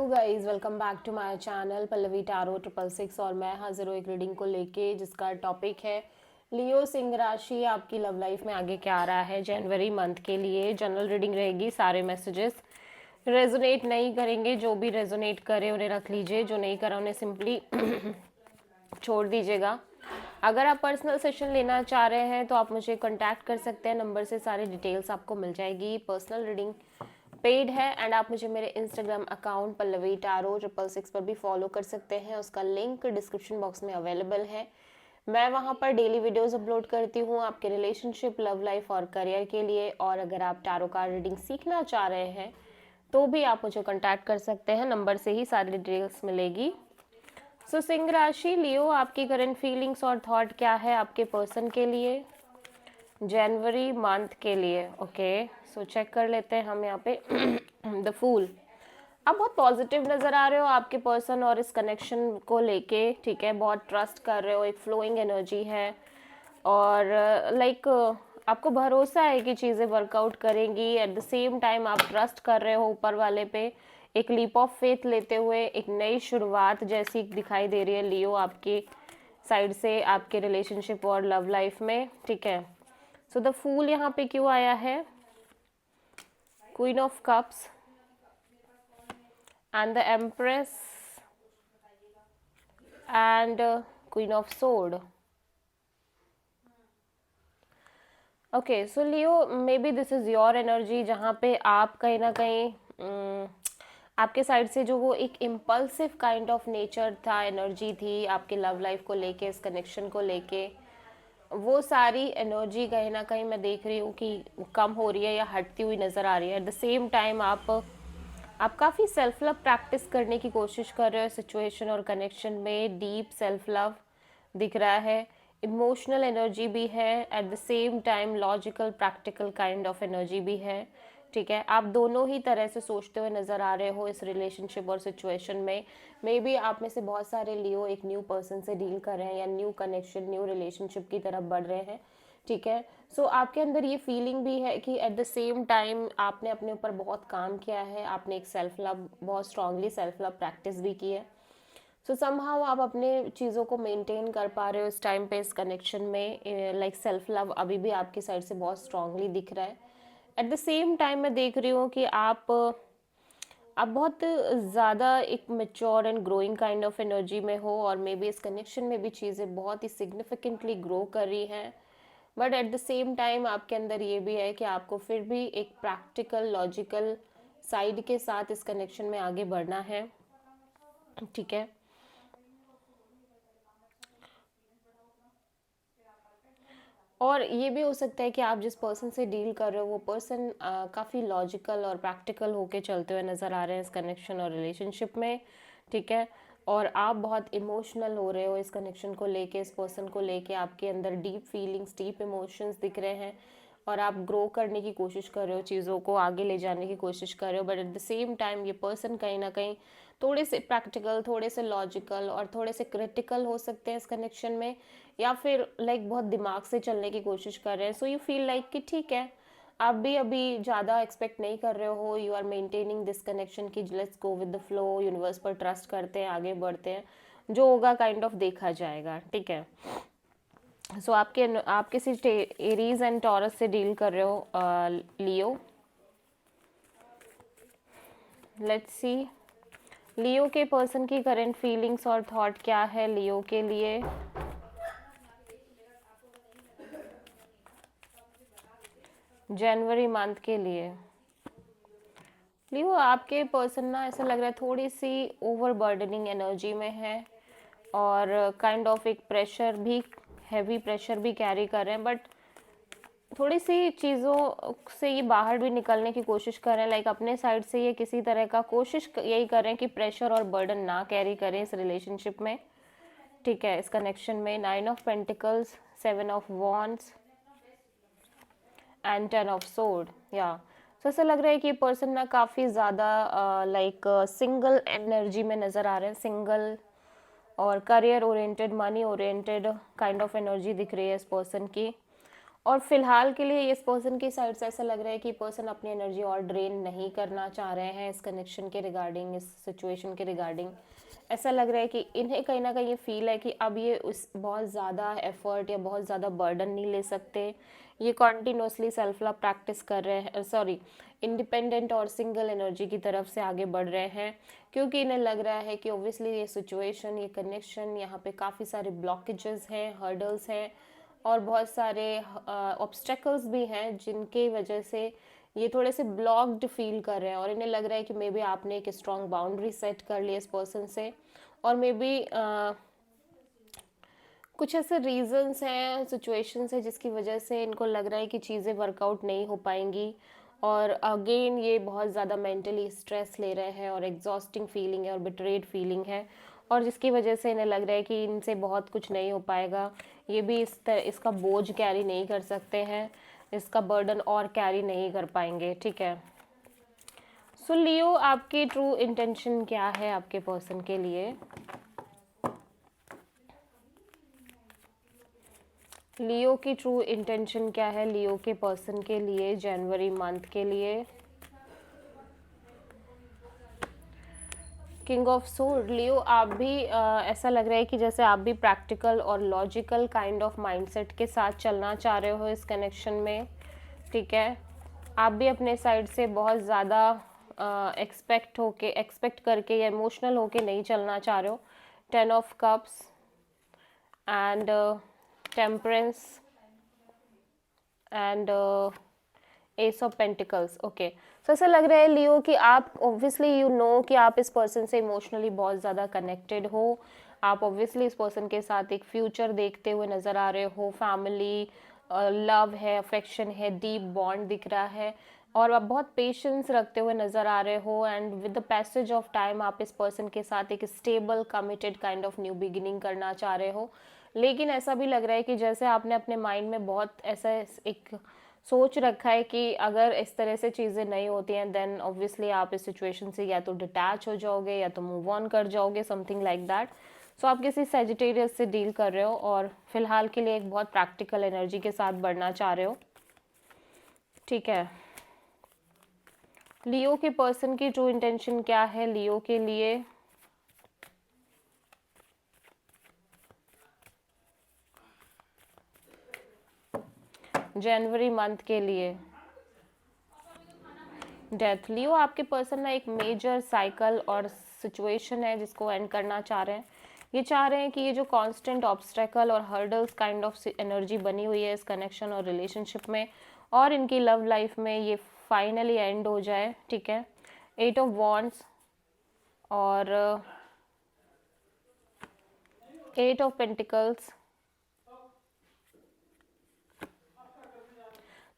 Guys, welcome back to my channel Pallavi tarot 666 और मैं हाजिर हूँ एक रीडिंग को लेके जिसका टॉपिक है लियो सिंह राशि आपकी लव लाइफ में आगे क्या आ रहा है जनवरी मंथ के लिए। जनरल रीडिंग रहेगी, सारे मैसेजेस रेजोनेट नहीं करेंगे, जो भी रेजोनेट करे उन्हें रख लीजिए, जो नहीं करा उन्हें सिंपली छोड़ दीजिएगा। अगर आप पर्सनल सेशन लेना चाह रहे हैं तो आप मुझे कांटेक्ट कर सकते हैं, नंबर से सारी डिटेल्स आपको मिल जाएगी। पर्सनल रीडिंग पेड है एंड आप मुझे मेरे इंस्टाग्राम अकाउंट पल्लवी टैरो 666 पर भी फॉलो कर सकते हैं, उसका लिंक डिस्क्रिप्शन बॉक्स में अवेलेबल है। मैं वहाँ पर डेली वीडियोस अपलोड करती हूँ आपके रिलेशनशिप, लव लाइफ और करियर के लिए। और अगर आप टैरो कार्ड रीडिंग सीखना चाह रहे हैं तो भी आप मुझे कांटेक्ट कर सकते हैं, नंबर से ही सारी डिटेल्स मिलेगी। सो सिंह राशि लियो, आपकी करंट फीलिंग्स और थॉट क्या है आपके पर्सन के लिए जनवरी मंथ के लिए। ओके, सो चेक कर लेते हैं हम यहाँ पे द फूल। आप बहुत पॉजिटिव नज़र आ रहे हो आपके पर्सन और इस कनेक्शन को लेके, ठीक है, बहुत ट्रस्ट कर रहे हो, एक फ्लोइंग एनर्जी है और लाइक आपको भरोसा है कि चीज़ें वर्कआउट करेंगी। एट द सेम टाइम आप ट्रस्ट कर रहे हो ऊपर वाले पे, एक लीप ऑफ फेथ लेते हुए एक नई शुरुआत जैसी दिखाई दे रही है लियो आपकी साइड से आपके रिलेशनशिप और लव लाइफ में, ठीक है। सो द फूल यहाँ पे क्यों आया है? Queen of cups and the empress and queen of sword. Okay, so Leo, may be this is your energy जहाँ पे आप कहीं ना कहीं आपके साइड से जो वो एक इम्पल्सिव काइंड ऑफ नेचर था, एनर्जी थी आपके लव लाइफ को लेके, इस कनेक्शन को लेके, वो सारी एनर्जी कहीं ना कहीं मैं देख रही हूँ कि कम हो रही है या हटती हुई नज़र आ रही है। एट द सेम टाइम आप काफ़ी सेल्फ लव प्रैक्टिस करने की कोशिश कर रहे हो सिचुएशन और कनेक्शन में। डीप सेल्फ लव दिख रहा है, इमोशनल एनर्जी भी है, at the same time logical practical kind of energy भी है, ठीक है। आप दोनों ही तरह से सोचते हुए नज़र आ रहे हो इस रिलेशनशिप और सिचुएशन में। मे बी आप में से बहुत सारे लियो एक न्यू पर्सन से डील कर रहे हैं या न्यू कनेक्शन, न्यू रिलेशनशिप की तरफ बढ़ रहे हैं, ठीक है। सो आपके अंदर ये फीलिंग भी है कि एट द सेम टाइम आपने अपने ऊपर बहुत काम किया है, आपने एक सेल्फ लव, बहुत स्ट्रांगली सेल्फ लव प्रैक्टिस भी की है। सो समहाउ आप अपने चीज़ों को मेंटेन कर पा रहे हो इस टाइम पे, इस कनेक्शन में। लाइक सेल्फ लव अभी भी आपकी साइड से बहुत स्ट्रांगली दिख रहा है। एट द सेम टाइम मैं देख रही हूँ कि आप बहुत ज़्यादा एक mature and growing kind of energy में हो और मे बी इस कनेक्शन में भी चीज़ें बहुत ही सिग्निफिकेंटली ग्रो कर रही हैं। But at the same time आपके अंदर ये भी है कि आपको फिर भी एक प्रैक्टिकल लॉजिकल साइड के साथ इस कनेक्शन में आगे बढ़ना है, ठीक है। और ये भी हो सकता है कि आप जिस पर्सन से डील कर रहे हो वो पर्सन काफ़ी लॉजिकल और प्रैक्टिकल होके चलते हुए नज़र आ रहे हैं इस कनेक्शन और रिलेशनशिप में, ठीक है। और आप बहुत इमोशनल हो रहे हो इस कनेक्शन को लेके, इस पर्सन को लेके आपके अंदर डीप फीलिंग्स, डीप इमोशंस दिख रहे हैं और आप ग्रो करने की कोशिश कर रहे हो, चीज़ों को आगे ले जाने की कोशिश कर रहे हो। But at the same time ये पर्सन कहीं ना कहीं थोड़े से प्रैक्टिकल, थोड़े से लॉजिकल और थोड़े से क्रिटिकल हो सकते हैं इस कनेक्शन में, या फिर लाइक बहुत दिमाग से चलने की कोशिश कर रहे हैं। सो यू फील लाइक कि ठीक है, आप भी अभी ज़्यादा एक्सपेक्ट नहीं कर रहे हो, you are maintaining this connection की let's go with the flow, universe पर ट्रस्ट करते हैं, आगे बढ़ते हैं, जो होगा काइंड ऑफ देखा जाएगा, ठीक है। सो आप किसी एरीज एंड टॉरस से डील कर रहे हो लियो। लेट्स सी लियो के पर्सन की करंट फीलिंग्स और थॉट क्या है लियो के लिए जनवरी मंथ के लिए। लियो, आपके पर्सन ना ऐसा लग रहा है थोड़ी सी ओवरबर्डनिंग एनर्जी में है और काइंड ऑफ एक प्रेशर भी, हैवी प्रेशर भी कैरी कर रहे हैं, बट थोड़ी सी चीज़ों से ये बाहर भी निकलने की कोशिश कर रहे हैं। लाइक अपने साइड से ये किसी तरह का कोशिश यही कर रहे हैं कि प्रेशर और बर्डन ना कैरी करें इस रिलेशनशिप में, ठीक है, इस कनेक्शन में। 9 of pentacles, 7 of wands and 10 of sword, या तो ऐसा लग रहा है कि पर्सन ना काफ़ी ज़्यादा लाइक सिंगल एनर्जी में नज़र आ रहे हैं, सिंगल और career oriented, money oriented kind of energy दिख रही है इस पर्सन की। और फिलहाल के लिए इस पर्सन की साइड से ऐसा लग रहा है कि पर्सन अपनी एनर्जी और ड्रेन नहीं करना चाह रहे हैं इस कनेक्शन के रिगार्डिंग, इस सिचुएशन के रिगार्डिंग। ऐसा लग रहा है कि इन्हें कहीं ना कहीं ये फील है कि अब ये उस बहुत ज़्यादा एफर्ट या बहुत ज़्यादा बर्डन नहीं ले सकते। ये कॉन्टिन्यूसली सेल्फ लव प्रैक्टिस कर रहे हैं, सॉरी, इंडिपेंडेंट और सिंगल एनर्जी की तरफ से आगे बढ़ रहे हैं, क्योंकि इन्हें लग रहा है कि ओब्वियसली ये सिचुएशन, ये कनेक्शन, यहाँ पे काफ़ी सारे ब्लॉकेजेस हैं, हर्डल्स हैं और बहुत सारे ऑब्स्टेकल्स भी हैं जिनकी वजह से ये थोड़े से ब्लॉक्ड फील कर रहे हैं। और इन्हें लग रहा है कि मे बी आपने एक स्ट्रॉन्ग बाउंड्री सेट कर ली इस पर्सन से, और मे बी कुछ ऐसे रीजंस हैं, सिचुएशंस हैं जिसकी वजह से इनको लग रहा है कि चीज़ें वर्कआउट नहीं हो पाएंगी, और अगेन ये बहुत ज़्यादा मेंटली स्ट्रेस ले रहे हैं और एग्जॉस्टिंग फीलिंग है और बिट्रेड फीलिंग है, और जिसकी वजह से इन्हें लग रहा है कि इनसे बहुत कुछ नहीं हो पाएगा। ये भी इसका बोझ कैरी नहीं कर सकते हैं, इसका बर्डन और कैरी नहीं कर पाएंगे। ठीक है, सो लियो, आपकी ट्रू इंटेंशन क्या है आपके पर्सन के लिए? लियो की ट्रू इंटेंशन क्या है लियो के पर्सन के लिए जनवरी मंथ के लिए? King of sword. लियो, आप भी ऐसा लग रहा है कि जैसे आप भी प्रैक्टिकल और लॉजिकल काइंड ऑफ माइंडसेट के साथ चलना चाह रहे हो इस कनेक्शन में। ठीक है, आप भी अपने साइड से बहुत ज़्यादा एक्सपेक्ट करके या इमोशनल होके नहीं चलना चाह रहे हो। 10 of cups and temperance and ace of pentacles. Okay, so ऐसा लग रहा है लियो कि आप ऑब्वियसली यू नो कि आप इस पर्सन से इमोशनली बहुत ज़्यादा कनेक्टेड हो। आप ऑब्वियसली इस पर्सन के साथ एक फ्यूचर देखते हुए नज़र आ रहे हो, फैमिली, लव है, अफेक्शन है, डीप बॉन्ड दिख रहा है, और आप बहुत पेशेंस रखते हुए नज़र आ रहे हो। And with the passage of time आप इस पर्सन के साथ एक stable committed kind of new beginning करना चाह रहे हो। लेकिन ऐसा भी लग रहा है कि जैसे आपने अपने माइंड में बहुत ऐसा एक सोच रखा है कि अगर इस तरह से चीज़ें नहीं होती हैं देन ऑब्वियसली आप इस सिचुएशन से या तो डिटैच हो जाओगे या तो मूव ऑन कर जाओगे, समथिंग लाइक दैट। सो आप किसी सेजिटेरियस से डील कर रहे हो और फिलहाल के लिए एक बहुत प्रैक्टिकल एनर्जी के साथ बढ़ना चाह रहे हो। ठीक है, लियो के पर्सन की ट्रू इंटेंशन क्या है लियो के लिए? जनवरी मंथ के लिए डेथ। लियो, आपके पर्सन ना एक मेजर साइकिल और सिचुएशन है जिसको एंड करना चाह रहे हैं। ये चाह रहे हैं कि ये जो कांस्टेंट ऑब्स्टेकल और हर्डल्स काइंड ऑफ एनर्जी बनी हुई है इस कनेक्शन और रिलेशनशिप में और इनकी लव लाइफ में, ये फाइनली एंड हो जाए। ठीक है, 8 ऑफ वॉन्ड्स और 8 ऑफ पेंटिकल्स।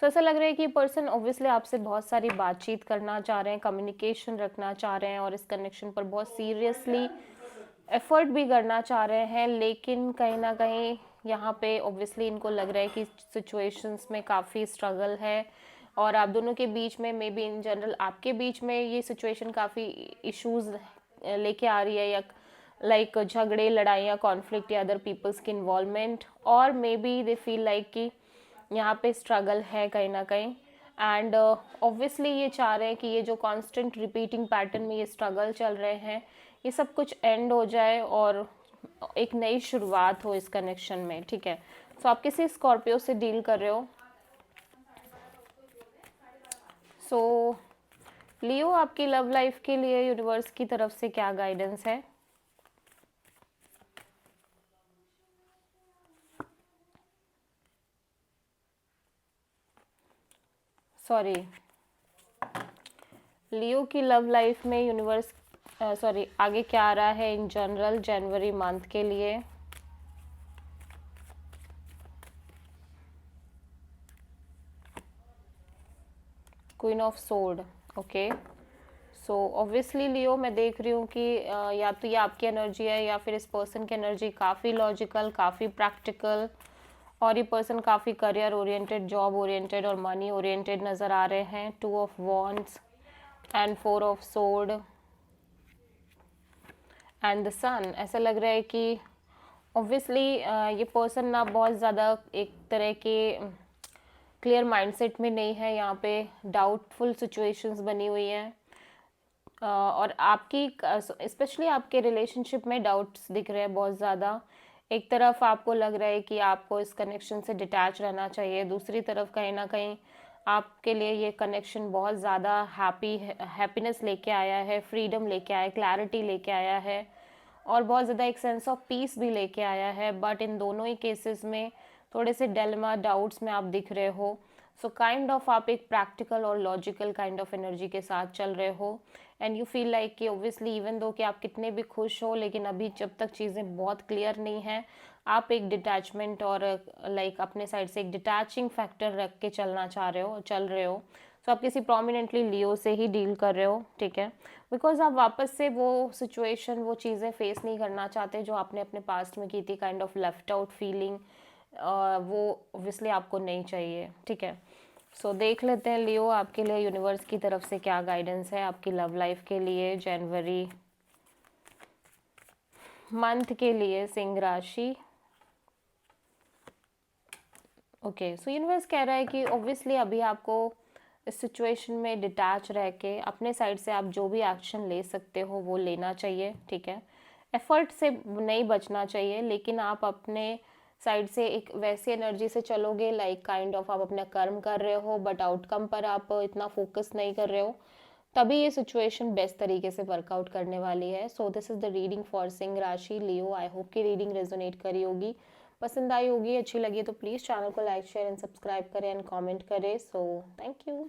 सो ऐसा लग रहा है कि ये पर्सन ऑब्वियसली आपसे बहुत सारी बातचीत करना चाह रहे हैं, कम्युनिकेशन रखना चाह रहे हैं और इस कनेक्शन पर बहुत सीरियसली एफर्ट भी करना चाह रहे हैं। लेकिन कहीं ना कहीं यहाँ पे ऑब्वियसली इनको लग रहा है कि सिचुएशंस में काफ़ी स्ट्रगल है और आप दोनों के बीच में, मे बी इन जनरल आपके बीच में ये सिचुएशन काफ़ी इश्यूज लेके आ रही है, या लाइक झगड़े, लड़ाइयाँ, कॉन्फ्लिक्ट या अदर पीपल्स की इन्वॉल्वमेंट, और may be they feel like कि यहाँ पे स्ट्रगल है कहीं ना कहीं। एंड ऑब्वियसली ये चाह रहे हैं कि ये जो कांस्टेंट रिपीटिंग पैटर्न में ये स्ट्रगल चल रहे हैं ये सब कुछ एंड हो जाए और एक नई शुरुआत हो इस कनेक्शन में। ठीक है, सो आप किसी स्कॉर्पियो से डील कर रहे हो। सो लियो, आपकी लव लाइफ के लिए यूनिवर्स की तरफ से क्या गाइडेंस है? सॉरी, लियो की लव लाइफ में यूनिवर्स, सॉरी, आगे क्या आ रहा है इन जनरल जनवरी मंथ के लिए? Queen of sword. Okay, so obviously Leo, मैं देख रही हूँ कि या तो ये आपकी एनर्जी है या फिर इस पर्सन की एनर्जी काफ़ी लॉजिकल, काफ़ी प्रैक्टिकल, और ये पर्सन काफ़ी करियर ओरिएंटेड, जॉब ओरिएंटेड और मनी ओरिएंटेड नज़र आ रहे हैं। 2 of wands and 4 of sword and the sun. ऐसा लग रहा है कि ऑब्वियसली ये पर्सन ना बहुत ज़्यादा एक तरह के क्लियर माइंडसेट में नहीं है, यहाँ पे डाउटफुल सिचुएशंस बनी हुई हैं, और आपकी स्पेशली आपके रिलेशनशिप में डाउट्स दिख रहे हैं बहुत ज़्यादा। एक तरफ आपको लग रहा है कि आपको इस कनेक्शन से डिटैच रहना चाहिए, दूसरी तरफ कहीं ना कहीं आपके लिए ये कनेक्शन बहुत ज़्यादा हैप्पीनेस लेके आया है, फ्रीडम लेके आया है, क्लैरिटी लेके आया है, और बहुत ज़्यादा एक सेंस ऑफ पीस भी लेके आया है। बट इन दोनों ही केसेस में थोड़े से डिलेमा डाउट्स में आप दिख रहे हो। सो काइंड ऑफ आप एक प्रैक्टिकल और लॉजिकल काइंड ऑफ एनर्जी के साथ चल रहे हो, एंड यू फील लाइक कि ओब्वियसली इवन दो कि आप कितने भी खुश हो, लेकिन अभी जब तक चीज़ें बहुत क्लियर नहीं हैं, आप एक डिटैचमेंट और लाइक अपने साइड से एक डिटैचिंग फैक्टर रख के चल रहे हो। सो आप किसी प्रोमिनेंटली लियो से ही डील कर रहे हो, ठीक है, बिकॉज आप वापस से वो सिचुएशन, वो चीज़ें फेस नहीं करना चाहते जो आपने अपने पास्ट में की थी, kind of left out feeling, वो ऑब्वियसली आपको नहीं चाहिए, ठीक है। सो देख लेते हैं लियो, आपके लिए यूनिवर्स की तरफ से क्या गाइडेंस है आपकी लव लाइफ के लिए जनवरी मंथ के लिए, सिंह राशि। ओके, सो यूनिवर्स कह रहा है कि ऑब्वियसली अभी आपको इस सिचुएशन में डिटैच रह के अपने साइड से आप जो भी एक्शन ले सकते हो वो लेना चाहिए, ठीक है। एफर्ट से नहीं बचना चाहिए, लेकिन आप अपने साइड से एक वैसी एनर्जी से चलोगे लाइक काइंड ऑफ आप अपना कर्म कर रहे हो, बट आउटकम पर आप इतना फोकस नहीं कर रहे हो, तभी ये सिचुएशन बेस्ट तरीके से वर्कआउट करने वाली है। So this is the reading for Singh राशि लियो। आई होप कि रीडिंग रेजोनेट करी होगी, पसंद आई होगी, अच्छी लगी तो प्लीज़ चैनल को लाइक शेयर एंड सब्सक्राइब करें एंड कमेंट करें। So thank you.